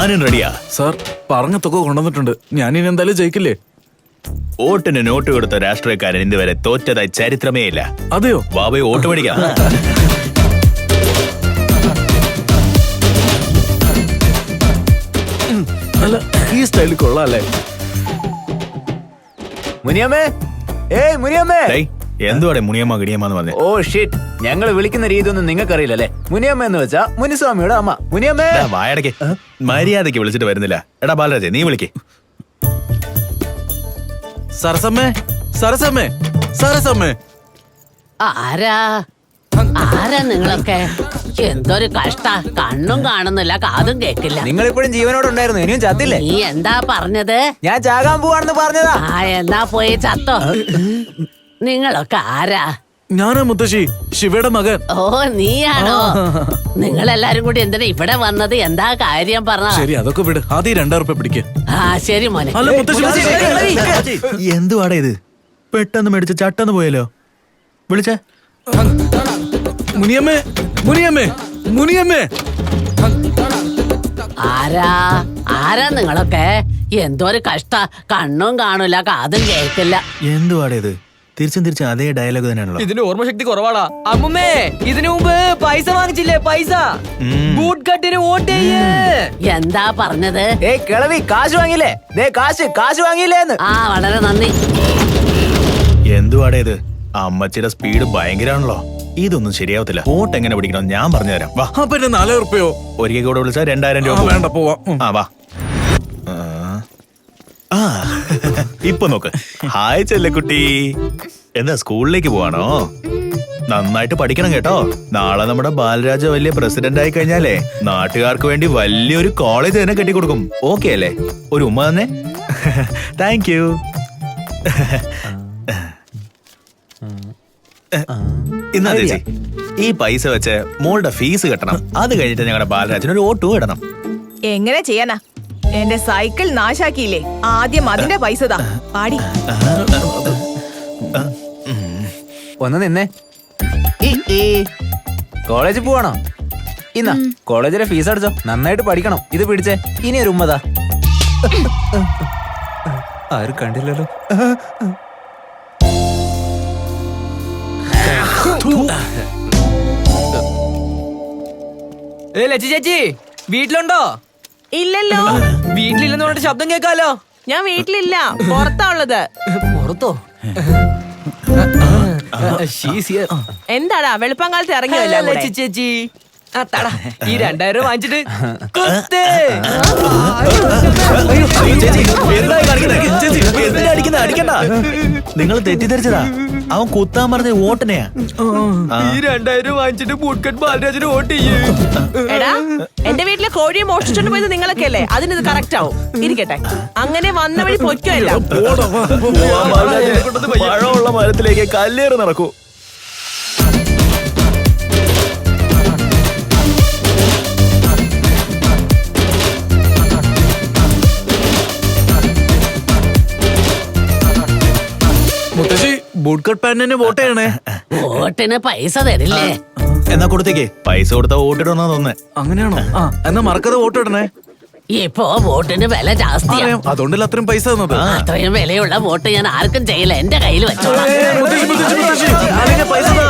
ഞാനും റെഡിയാ. സാർ പറഞ്ഞ തുക കൊണ്ടുവന്നിട്ടുണ്ട്. ഞാനിനി എന്തായാലും ജയിക്കില്ലേ? വോട്ടിന് നോട്ട് കൊടുത്ത രാഷ്ട്രീയക്കാരൻ ഇതുവരെ തോറ്റതായി ചരിത്രമേ ഇല്ല. അതെയോ? ബാബയെ വോട്ട് മേടിക്കാം. അല്ല, ഈ സ്റ്റൈലിൽ കൊള്ളാല്ലേ? മുനിയമ്മേ, ഏയ് മുനിയമ്മേ. എന്തുവാടെ മുനിയമ്മ ഗിണിയമ്മന്ന് പറഞ്ഞേ? ഓ ഷിറ്റ്, ഞങ്ങൾ വിളിക്കുന്ന രീതി ഒന്നും നിങ്ങൾക്കറിയില്ലല്ലേ. മുനിയമ്മ എന്ന് വെച്ചാ മുനിസ്വാമിയുടെ അമ്മ. മുനിയമ്മേ. വായടക്ക് മര്യാദക്ക് വിളിച്ചിട്ട് വരുന്നില്ല. എടാ ബാലരാജെ, നീ വിളിക്കേ. സരസമ്മേ, സരസമ്മേ, സരസമ്മേ. ആരാ ആരാ നിങ്ങളൊക്കെ? എന്തൊരു കഷ്ട. കണ്ണും കാണുന്നില്ല, കാതും കേക്കില്ല. നിങ്ങൾ ഇപ്പോഴും ജീവനോട് ഉണ്ടായിരുന്നു, ഇനിയും ചത്തില്ലേ? നീ എന്താ പറഞ്ഞത്? ഞാൻ ചാകാൻ പോവാണെന്ന് പറഞ്ഞതാ. ആ, എന്നാ പോയി ചത്തോ. നിങ്ങളൊക്കെ ആരാ? ഞാനാ മുത്തശ്ശി, ശിവയുടെ മകൻ. ഓ, നീയാണോ? നിങ്ങളെല്ലാരും കൂടി എന്തിനാ ഇവിടെ വന്നത്? എന്താ കാര്യം പറഞ്ഞ? ശരി, അതൊക്കെ വിട്. ആദ്യം 2000 രൂപ പിടിക്ക്. ആ, ശരി മോനെ. അല്ല മുത്തശ്ശി, എന്തുവാടെ ഇത്? പെട്ടെന്ന് മേടിച്ച് ചട്ടെന്ന് പോയല്ലോ. വിളിച്ചേ. മുനിയമ്മേ, മുനിയമ്മേ, മുനിയമ്മേ. ആരാ ആരാ നിങ്ങളൊക്കെ? എന്തോരു കഷ്ട. കണ്ണും കാണൂല, കാതും കേക്കില്ല. എന്തുവാടെ ഇത്? തിരിച്ചും അതേ ഡയലോഗ് തന്നെയാണല്ലോ. ഇതിന് ഓർമ്മശക്തി കുറവാടാ. അമ്മുമ്മേ, ഇതിനു മുമ്പ് പൈസ വാങ്ങിച്ചില്ലേ? പൈസ ബൂട്ട് കട്ടിന് വോട്ട് ചെയ്യേ. എന്താ പറഞ്ഞത്? ഏയ് കിളവി, കാശ് വാങ്ങിയില്ലേ? ദേ കാശ് വാങ്ങിയില്ലേന്ന്. ആ, വളരെ നന്ദി. എന്തുവാടെ ഇത്? അമ്മച്ചിയുടെ സ്പീഡ് ഭയങ്കരാണല്ലോ. ഇതൊന്നും ശരിയാവത്തില്ല. വോട്ട് എങ്ങനെ പിടിക്കണം ഞാൻ പറഞ്ഞുതരാം. വാ. പിന്നെ 4000 രൂപയോ? ഒരിക്കൽ കൂടെ വിളിച്ചാൽ 2000 രൂപ. വേണ്ട, പോവാം. ആ, വാ. ആ, ഇപ്പൊ നോക്ക്. ഹായ് ചെല്ലക്കുട്ടി. എന്താ സ്കൂളിലേക്ക് പോവാണോ? നന്നായിട്ട് പഠിക്കണം കേട്ടോ. നാളെ നമ്മുടെ ബാലരാജ വലിയ പ്രസിഡന്റ് ആയി കഴിഞ്ഞാലേ നാട്ടുകാർക്ക് വേണ്ടി വലിയൊരു കോളേജ് തന്നെ കെട്ടിക്കൊടുക്കും. ഓക്കെ അല്ലേ? ഒരു ഉമ്മ തന്നെ. Thank you. ഇന്നാ ചേച്ചി, ഈ പൈസ വെച്ച് മോളുടെ ഫീസ് കെട്ടണം. അത് കഴിഞ്ഞിട്ട് ഞങ്ങളുടെ ബാലരാജന് ഒരു ഓട്ടോ ഇടണം. എങ്ങനെ ചെയ്യാനാ? എന്റെ സൈക്കിൾ നാശാക്കിയില്ലേ? ആദ്യം അതിന്റെ പൈസ താ. പാടി. ഒന്ന് നിന്നേ. കോളേജിൽ പോവാണോ? ഇന്നാ കോളേജിലെ ഫീസ് അടച്ചോ. നന്നായിട്ട് പഠിക്കണം. ഇത് പിടിച്ചേ. ഇനി ഒരു ഉമ്മതാ. ആരും കണ്ടില്ലല്ലോ. ലച്ചി ചേച്ചി വീട്ടിലുണ്ടോ? ഇല്ലല്ലോ. വീട്ടിലില്ലെന്ന് പറഞ്ഞിട്ട് ശബ്ദം കേൾക്കാലോ. ഞാൻ വീട്ടിലില്ല, പുറത്താ ഉള്ളത്. പുറത്തോ? എന്താടാ വെളുപ്പാങ്കാലത്ത് ഇറങ്ങിയല്ലോ ലച്ചി ചേച്ചി, ആ തടാ, ഈ 2000 രൂപ വാങ്ങിച്ചിട്ട് കുത്തേ. നിങ്ങൾ തെറ്റിദ്ധരിച്ചതാ. അവൻ കുത്താൻ പറഞ്ഞ വോട്ടിനെയാ. ഈ 2000 രൂപ വാങ്ങിച്ചിട്ട് ബൂട്ട്കട്ട് ബാലരാജന് വോട്ട് ചെയ്യേ. എടാ, എന്റെ വീട്ടിലെ കോഴിയെ മോഷ്ടിച്ചോണ്ട് പോയത് നിങ്ങളൊക്കെ അല്ലേ? അതിനിത് കറക്റ്റ് ആവും. ഇരിക്കട്ടെ, അങ്ങനെ വന്ന വഴി പൊയ്ക്കല്ല. മഴമുള്ള മരത്തിലേക്ക് കല്ലേറ് നടക്കൂ. മുത്തശ്ശി, ബൂട്ട് കട്ട് പാന്റിന് വോട്ട് ചെയ്യണേ. വോട്ടിന് പൈസ തരില്ലേ? എന്നാ കൊടുത്തേക്ക്. പൈസ കൊടുത്താ വോട്ടിടണമെന്നാ തോന്നുന്നേ. അങ്ങനെയാണോ? ആ, എന്നാ മറക്കാതെ വോട്ട് ഇടണേ. ഇപ്പോ വോട്ടിന് വില ജാസ്തിയാണ്. അതുകൊണ്ടല്ല അത്രയും പൈസ തന്നത്. അത്രയും വിലയുള്ള വോട്ട് ഞാൻ ആർക്കും ചെയ്യില്ല. എന്റെ കയ്യിൽ വെച്ചോളാം. മുത്തശ്ശി, മുത്തശ്ശി, മുത്തശ്ശി, അല്ലെങ്കിൽ പൈസ താ.